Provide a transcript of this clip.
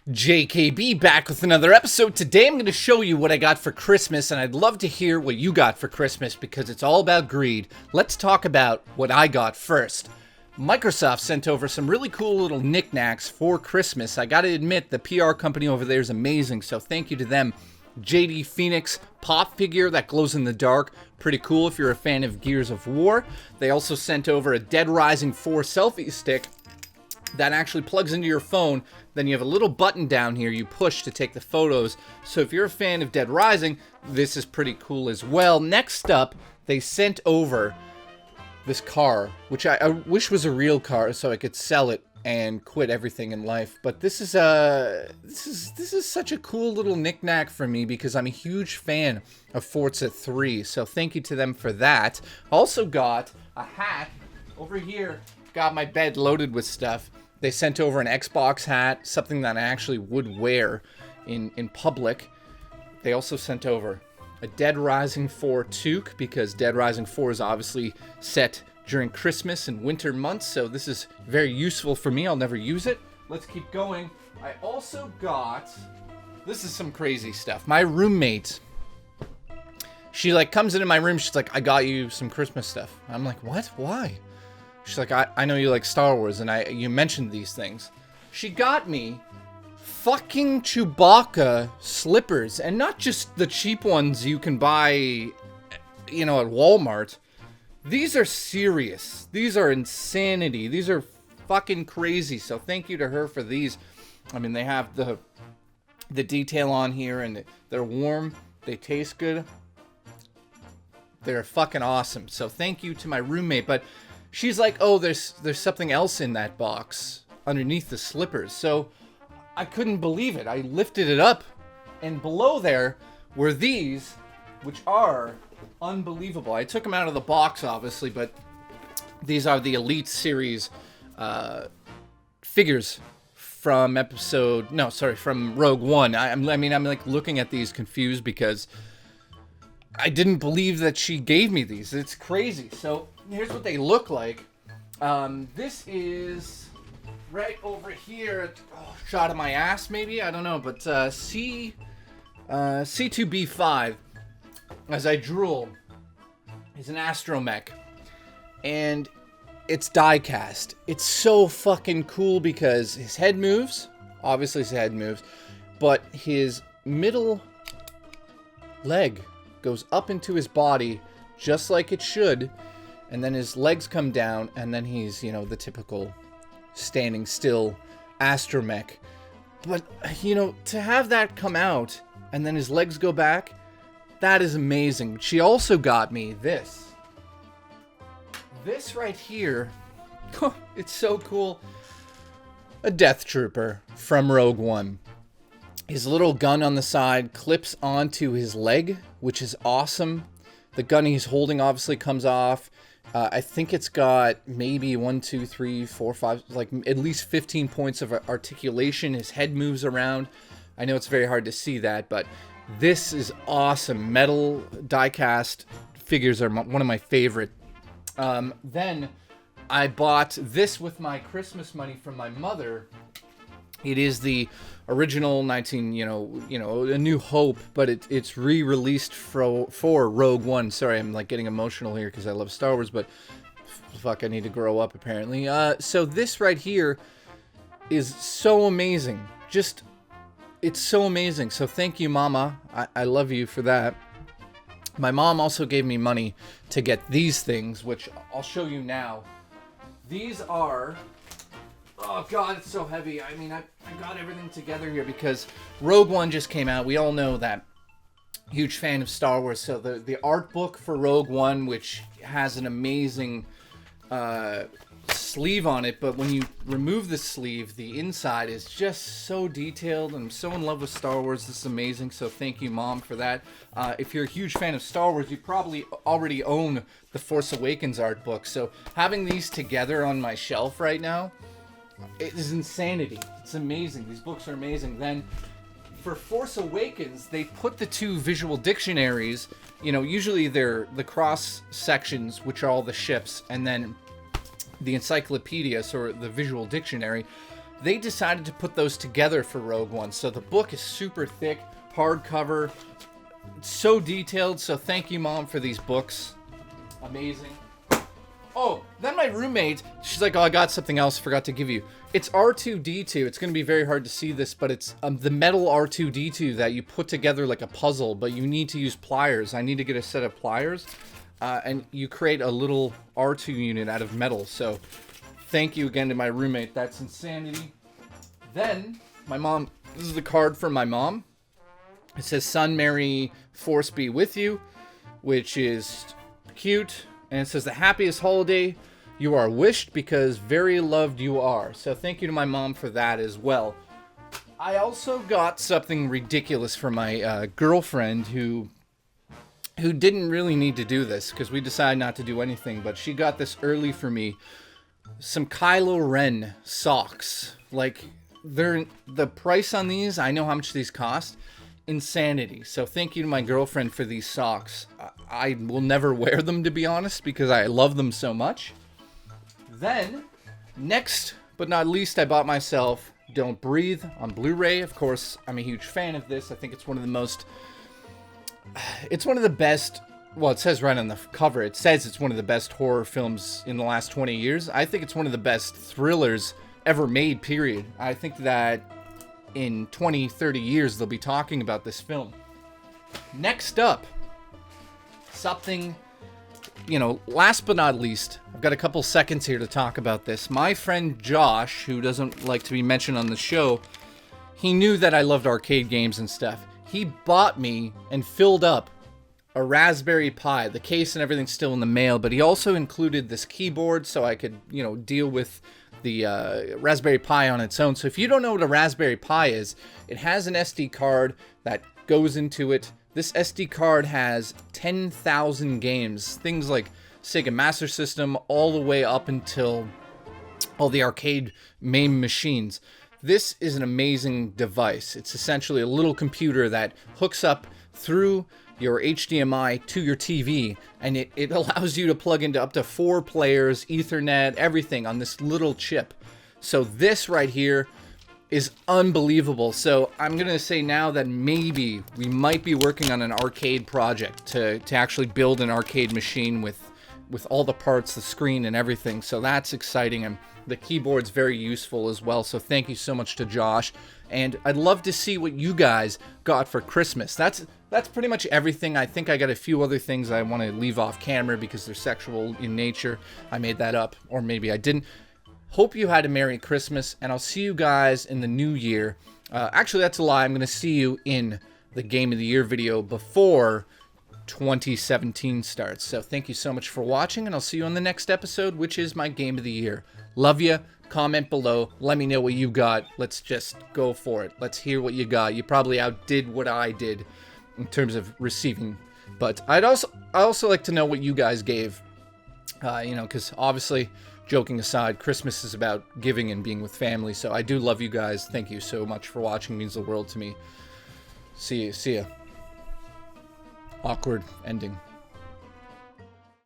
JKB back with another episode. Today I'm going to show you what I got for Christmas, and I'd love to hear what you got for Christmas because it's all about greed. Let's talk about what I got first. Microsoft sent over some really cool little knickknacks for Christmas. I got to admit, the PR company over there is amazing, so thank you to them. JD Phoenix pop figure that glows in the dark. Pretty cool if you're a fan of Gears of War. They also sent over a Dead Rising 4 selfie stick that actually plugs into your phone. Then you have a little button down here you push to take the photos. So if you're a fan of Dead Rising, this is pretty cool as well. Next up, they sent over this car, which I wish was a real car so I could sell it and quit everything in life. But this is such a cool little knickknack for me because I'm a huge fan of Forza 3. So thank you to them for that. Also got a hat over here. Got my bed loaded with stuff. They sent over an Xbox hat, something that I actually would wear in public. They also sent over a Dead Rising 4 toque because Dead Rising 4 is obviously set during Christmas and winter months, so this is very useful for me. I'll never use it. Let's keep going. I also got, this is some crazy stuff. My roommate, she comes into my room, she's like, I got you some Christmas stuff. I'm like, what? Why? She's like, I know you like Star Wars, and you mentioned these things. She got me fucking Chewbacca slippers, and not just the cheap ones you can buy, at Walmart. These are serious. These are insanity. These are fucking crazy. So thank you to her for these. I mean, they have the detail on here, and they're warm. They taste good. They're fucking awesome. So thank you to my roommate, but she's like, oh, there's something else in that box underneath the slippers. So I couldn't believe it. I lifted it up, and below there were these, which are unbelievable. I took them out of the box, obviously, but these are the Elite Series figures from from Rogue One. I'm looking at these confused because I didn't believe that she gave me these. It's crazy. So here's what they look like. This is right over here. Shot of my ass, maybe? I don't know. But C2B5, as I drool, is an astromech. And it's die-cast. It's so fucking cool because his head moves. Obviously his head moves. But his middle leg goes up into his body just like it should. And then his legs come down, and then he's, the typical standing still astromech. But, to have that come out, and then his legs go back, that is amazing. She also got me this. This right here, it's so cool. A Death Trooper from Rogue One. His little gun on the side clips onto his leg, which is awesome. The gun he's holding obviously comes off. I think it's got maybe 1, 2, 3, 4, 5, at least 15 points of articulation. His head moves around. I know it's very hard to see that, but this is awesome. Metal die-cast figures are one of my favorite. Then I bought this with my Christmas money from my mother. It is the original A New Hope, but it's re-released for Rogue One. Sorry, I'm getting emotional here because I love Star Wars, but fuck, I need to grow up apparently. So this right here is so amazing. It's so amazing. So thank you, Mama. I love you for that. My mom also gave me money to get these things, which I'll show you now. These are... Oh god, it's so heavy. I mean, I got everything together here because Rogue One just came out. We all know that. Huge fan of Star Wars. So the art book for Rogue One, which has an amazing sleeve on it, but when you remove the sleeve, the inside is just so detailed. I'm so in love with Star Wars. This is amazing. So thank you, Mom, for that. If you're a huge fan of Star Wars, you probably already own the Force Awakens art book. So having these together on my shelf right now, it is insanity. It's amazing. These books are amazing. Then, for Force Awakens, they put the two visual dictionaries. Usually they're the cross sections, which are all the ships, and then the encyclopedia, or the visual dictionary. they decided to put those together for Rogue One. So the book is super thick, hardcover, so detailed. So thank you, Mom, for these books. Amazing. Oh, then my roommate, she's like, oh, I got something else, forgot to give you. It's R2-D2. It's going to be very hard to see this, but it's the metal R2-D2 that you put together like a puzzle, but you need to use pliers. I need to get a set of pliers, and you create a little R2 unit out of metal. So thank you again to my roommate. That's insanity. Then, my mom, this is the card from my mom. It says, Son, Mary, Force be with you, which is cute. And it says, the happiest holiday you are wished because very loved you are. So thank you to my mom for that as well. I also got something ridiculous for my girlfriend who didn't really need to do this because we decided not to do anything. But she got this early for me. Some Kylo Ren socks. Like, the price on these, I know how much these cost. Insanity. So thank you to my girlfriend for these socks. I will never wear them, to be honest, because I love them so much. Then, next but not least, I bought myself Don't Breathe on Blu-ray. Of course, I'm a huge fan of this. I think it's one of the most... It's one of the best... Well, it says right on the cover. It says it's one of the best horror films in the last 20 years. I think it's one of the best thrillers ever made, period. I think that in 20, 30 years, they'll be talking about this film. Next up, something, last but not least, I've got a couple seconds here to talk about this. My friend Josh, who doesn't like to be mentioned on the show, he knew that I loved arcade games and stuff. He bought me and filled up a Raspberry Pi. The case and everything's still in the mail, but he also included this keyboard so I could, deal with the Raspberry Pi on its own. So if you don't know what a Raspberry Pi is, it has an SD card that goes into it. This SD card has 10,000 games, things like Sega Master System, all the way up until all the arcade MAME machines. This is an amazing device. It's essentially a little computer that hooks up through your HDMI to your TV, and it allows you to plug into up to 4 players, Ethernet, everything on this little chip. So this right here is unbelievable. So I'm going to say now that maybe we might be working on an arcade project to actually build an arcade machine with all the parts, the screen and everything. So that's exciting, and the keyboard's very useful as well. So thank you so much to Josh. And I'd love to see what you guys got for Christmas. That's pretty much everything. I think I got a few other things I want to leave off camera because they're sexual in nature. I made that up, or maybe I didn't. Hope you had a Merry Christmas, and I'll see you guys in the new year. Actually, that's a lie. I'm going to see you in the Game of the Year video before 2017 starts. So thank you so much for watching, and I'll see you on the next episode, which is my Game of the Year. Love you. Comment below. Let me know what you got. Let's just go for it. Let's hear what you got. You probably outdid what I did in terms of receiving, but I also like to know what you guys gave. Because obviously, joking aside, Christmas is about giving and being with family. So I do love you guys. Thank you so much for watching. It means the world to me. See ya. Awkward ending.